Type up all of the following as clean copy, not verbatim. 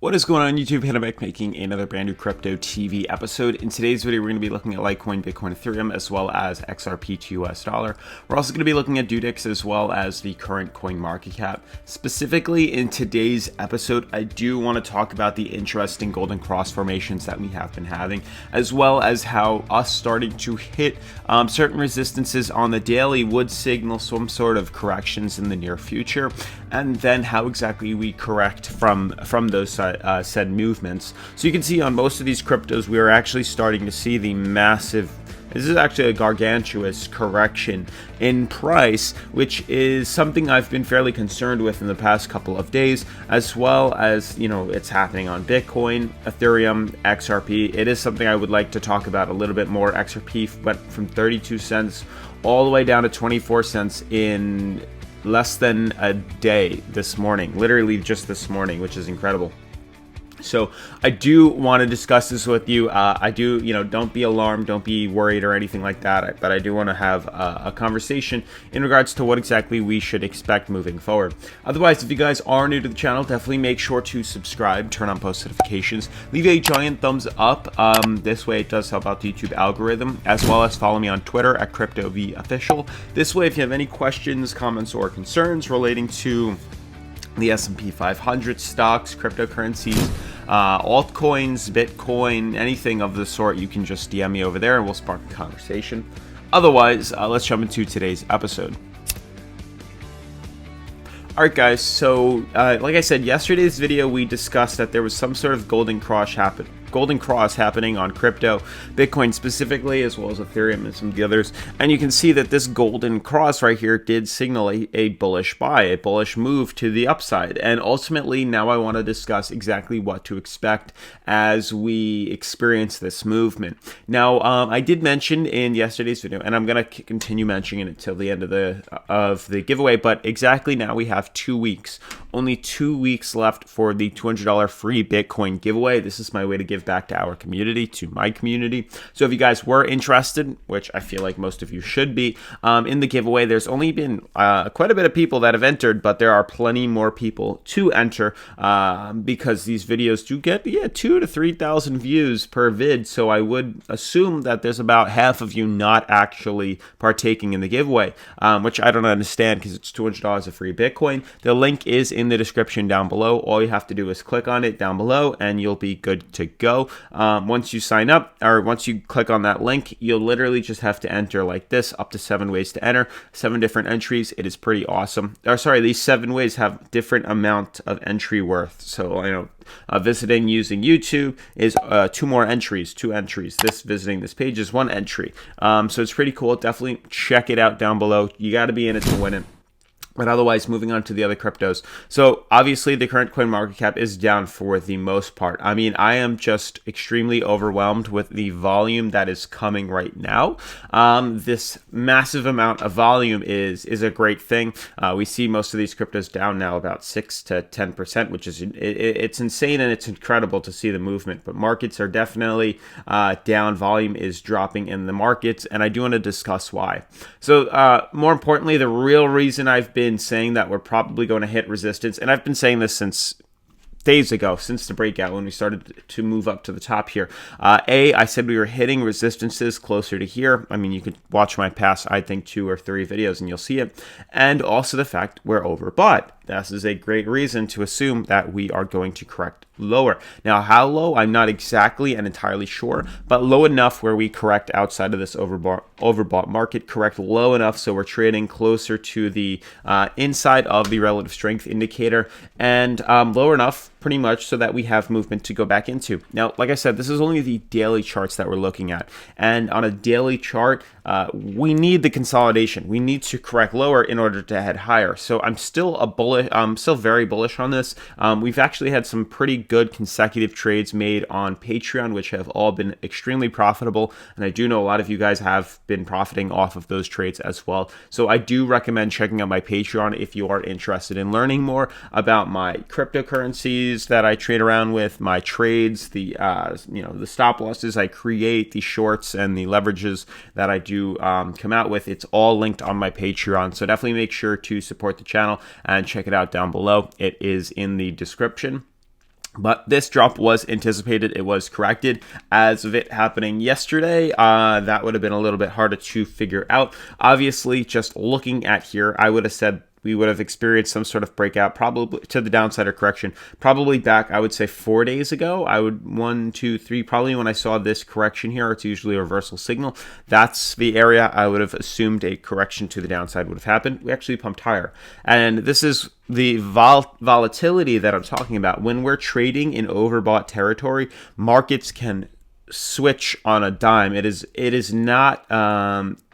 What is going on YouTube? Hannabeck making another brand new crypto TV episode. In today's video, we're going to be looking at Litecoin, Bitcoin, Ethereum, as well as XRP to US dollar. We're also going to be looking at DueDEX as well as the current coin market cap. Specifically in today's episode, I do want to talk about the interesting golden cross formations that we have been having, as well as how us starting to hit certain resistances on the daily would signal some sort of corrections in the near future, and then how exactly we correct from those said movements. So you can see on most of these cryptos, we are actually starting to see the massive, this is actually a gargantuous correction in price, which is something I've been fairly concerned with in the past couple of days, as well as, it's happening on Bitcoin, Ethereum, XRP. It is something I would like to talk about a little bit more. XRP went from 32 cents all the way down to 24 cents in less than a day this morning, literally just this morning, which is incredible. So I do want to discuss this with you. Don't be alarmed, don't be worried or anything like that, but I do want to have a conversation in regards to what exactly we should expect moving forward. Otherwise, if you guys are new to the channel, definitely make sure to subscribe, turn on post notifications, leave a giant thumbs up. This way it does help out the YouTube algorithm, as well as follow me on Twitter at CryptoVOfficial. This way, if you have any questions, comments, or concerns relating to the S&P 500, stocks, cryptocurrencies, altcoins, Bitcoin, anything of the sort, you can just DM me over there and we'll spark a conversation. Otherwise, let's jump into today's episode. Alright guys, so like I said, yesterday's video we discussed that there was some sort of golden cross happening on crypto, Bitcoin specifically, as well as Ethereum and some of the others. And you can see that this golden cross right here did signal a bullish buy, a bullish move to the upside. And ultimately, now I want to discuss exactly what to expect as we experience this movement. Now, I did mention in yesterday's video, and I'm going to continue mentioning it until the end of the giveaway, but exactly now we have 2 weeks. Only 2 weeks left for the $200 free Bitcoin giveaway. This is my way to give back to our community, to my community. So if you guys were interested, which I feel like most of you should be, in the giveaway, there's only been quite a bit of people that have entered, but there are plenty more people to enter because these videos do get 2,000 to 3,000 views per vid. So I would assume that there's about half of you not actually partaking in the giveaway, which I don't understand because it's $200 of free Bitcoin. The link is in the description down below. All you have to do is click on it down below and you'll be good to go. Once you sign up, or once you click on that link, you'll literally just have to enter like this, up to 7 ways to enter, 7 different entries. It is pretty awesome. These 7 ways have different amount of entry worth. So visiting using YouTube is 2 entries. This visiting this page is 1 entry. So it's pretty cool. Definitely check it out down below. You got to be in it to win it. But otherwise, moving on to the other cryptos. So obviously the current coin market cap is down for the most part. I mean, I am just extremely overwhelmed with the volume that is coming right now. This massive amount of volume is a great thing. We see most of these cryptos down now about 6 to 10%, which is it's insane and it's incredible to see the movement. But markets are definitely down. Volume is dropping in the markets, and I do want to discuss why. So more importantly, the real reason I've been saying that we're probably going to hit resistance, and I've been saying this since days ago, since the breakout when we started to move up to the top here. I said we were hitting resistances closer to here. I mean, you could watch my past, I think, 2 or 3 videos and you'll see it. And also the fact we're overbought. This is a great reason to assume that we are going to correct lower. Now, how low? I'm not exactly and entirely sure, but low enough where we correct outside of this overbought market, correct low enough so we're trading closer to the inside of the relative strength indicator, and lower enough pretty much so that we have movement to go back into. Now, like I said, this is only the daily charts that we're looking at, and on a daily chart, we need the consolidation. We need to correct lower in order to head higher. So I'm still very bullish on this. We've actually had some pretty good consecutive trades made on Patreon, which have all been extremely profitable. And I do know a lot of you guys have been profiting off of those trades as well. So I do recommend checking out my Patreon if you are interested in learning more about my cryptocurrencies that I trade around with, my trades, the stop losses I create, the shorts and the leverages that I do come out with. It's all linked on my Patreon. So definitely make sure to support the channel and check it out down below. It is in the description. But this drop was anticipated. It was corrected. As of it happening yesterday, that would have been a little bit harder to figure out. Obviously, just looking at here, I would have said we would have experienced some sort of breakout, probably to the downside or correction, probably back, I would say 4 days ago. I would 1, 2, 3, probably when I saw this correction here, it's usually a reversal signal. That's the area I would have assumed a correction to the downside would have happened. We actually pumped higher. And this is the volatility that I'm talking about. When we're trading in overbought territory, markets can switch on a dime. It is not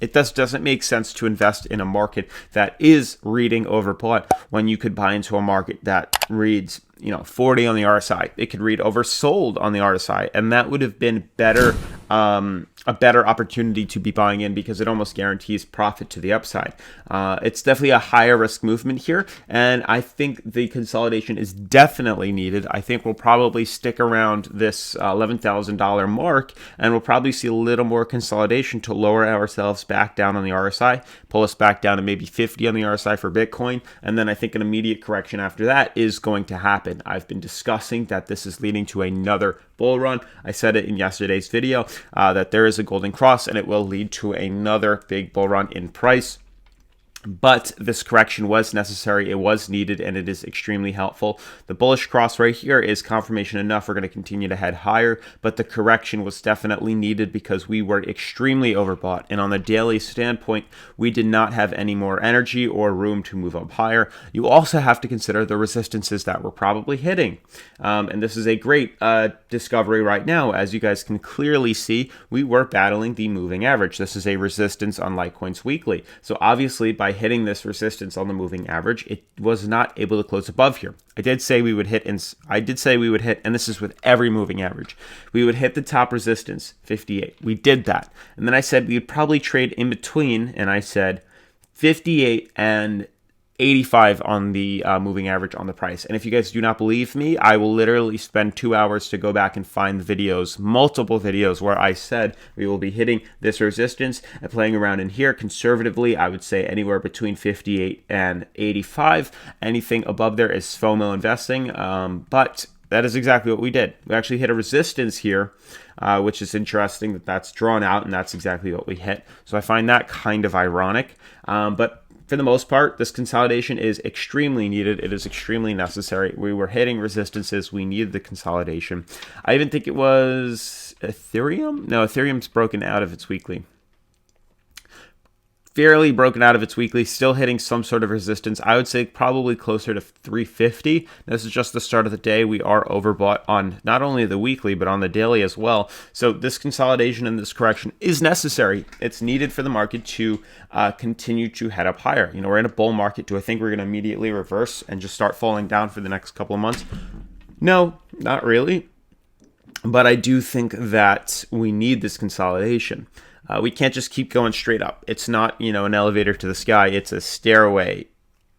it doesn't make sense to invest in a market that is reading overbought when you could buy into a market that reads 40 on the RSI. It could read oversold on the RSI, and that would have been better, a better opportunity to be buying in because it almost guarantees profit to the upside. It's definitely a higher risk movement here, and I think the consolidation is definitely needed. I think we'll probably stick around this $11,000 mark, and we'll probably see a little more consolidation to lower ourselves back down on the RSI, pull us back down to maybe 50 on the RSI for Bitcoin, and then I think an immediate correction after that is going to happen. I've been discussing that this is leading to another bull run. I said it in yesterday's video that there is a golden cross and it will lead to another big bull run in price. But this correction was necessary, it was needed, and it is extremely helpful. The bullish cross right here is confirmation enough. We're going to continue to head higher, but the correction was definitely needed because we were extremely overbought. And on the daily standpoint, we did not have any more energy or room to move up higher. You also have to consider the resistances that we're probably hitting. And this is a great discovery right now. As you guys can clearly see, we were battling the moving average. This is a resistance on Litecoin's weekly. So obviously, by hitting this resistance on the moving average, it was not able to close above here. I did say we would hit, and this is with every moving average, we would hit the top resistance, 58. We did that. And then I said we would probably trade in between, and I said 58 and 85 on the moving average on the price. And if you guys do not believe me, I will literally spend 2 hours to go back and find the videos, multiple videos where I said we will be hitting this resistance and playing around in here. Conservatively, I would say anywhere between 58 and 85. Anything above there is FOMO investing, but that is exactly what we did. We actually hit a resistance here, which is interesting that that's drawn out, and that's exactly what we hit. So I find that kind of ironic, but for the most part, this consolidation is extremely needed. It is extremely necessary. We were hitting resistances. We needed the consolidation. I even think it was Ethereum. No, Ethereum's broken out of its weekly. Fairly broken out of its weekly, still hitting some sort of resistance. I would say probably closer to 350. This is just the start of the day. We are overbought on not only the weekly, but on the daily as well. So this consolidation and this correction is necessary. It's needed for the market to continue to head up higher. We're in a bull market. Do I think we're going to immediately reverse and just start falling down for the next couple of months? No, not really. But I do think that we need this consolidation. We can't just keep going straight up. It's not, an elevator to the sky. It's a stairway.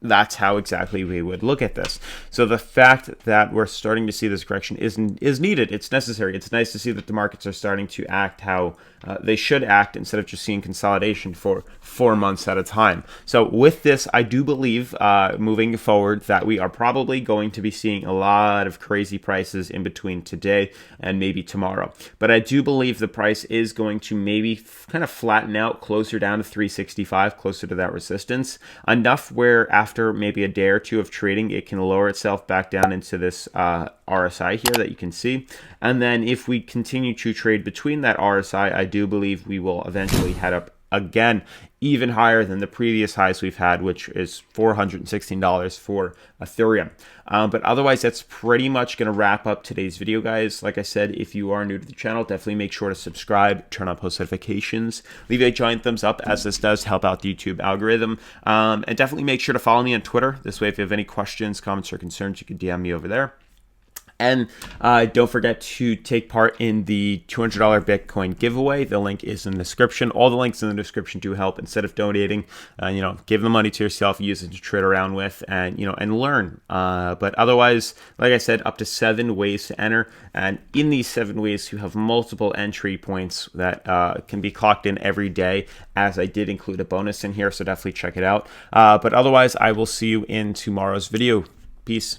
That's how exactly we would look at this. So the fact that we're starting to see this correction is needed. It's necessary. It's nice to see that the markets are starting to act how they should act instead of just seeing consolidation for 4 months at a time. So with this, I do believe moving forward that we are probably going to be seeing a lot of crazy prices in between today and maybe tomorrow. But I do believe the price is going to maybe kind of flatten out closer down to 365, closer to that resistance, enough where after maybe a day or two of trading, it can lower itself back down into this RSI here that you can see. And then if we continue to trade between that RSI, I do believe we will eventually head up again, even higher than the previous highs we've had, which is $416 for Ethereum. But otherwise, that's pretty much going to wrap up today's video, guys. Like I said, if you are new to the channel, definitely make sure to subscribe, turn on post notifications, leave a giant thumbs up, as this does help out the YouTube algorithm. And definitely make sure to follow me on Twitter. This way, if you have any questions, comments, or concerns, you can DM me over there. And don't forget to take part in the $200 Bitcoin giveaway. The link is in the description. All the links in the description do help. Instead of donating, give the money to yourself, use it to trade around with, and learn. But otherwise, like I said, up to 7 ways to enter. And in these 7 ways, you have multiple entry points that can be clocked in every day, as I did include a bonus in here. So definitely check it out. But otherwise, I will see you in tomorrow's video. Peace.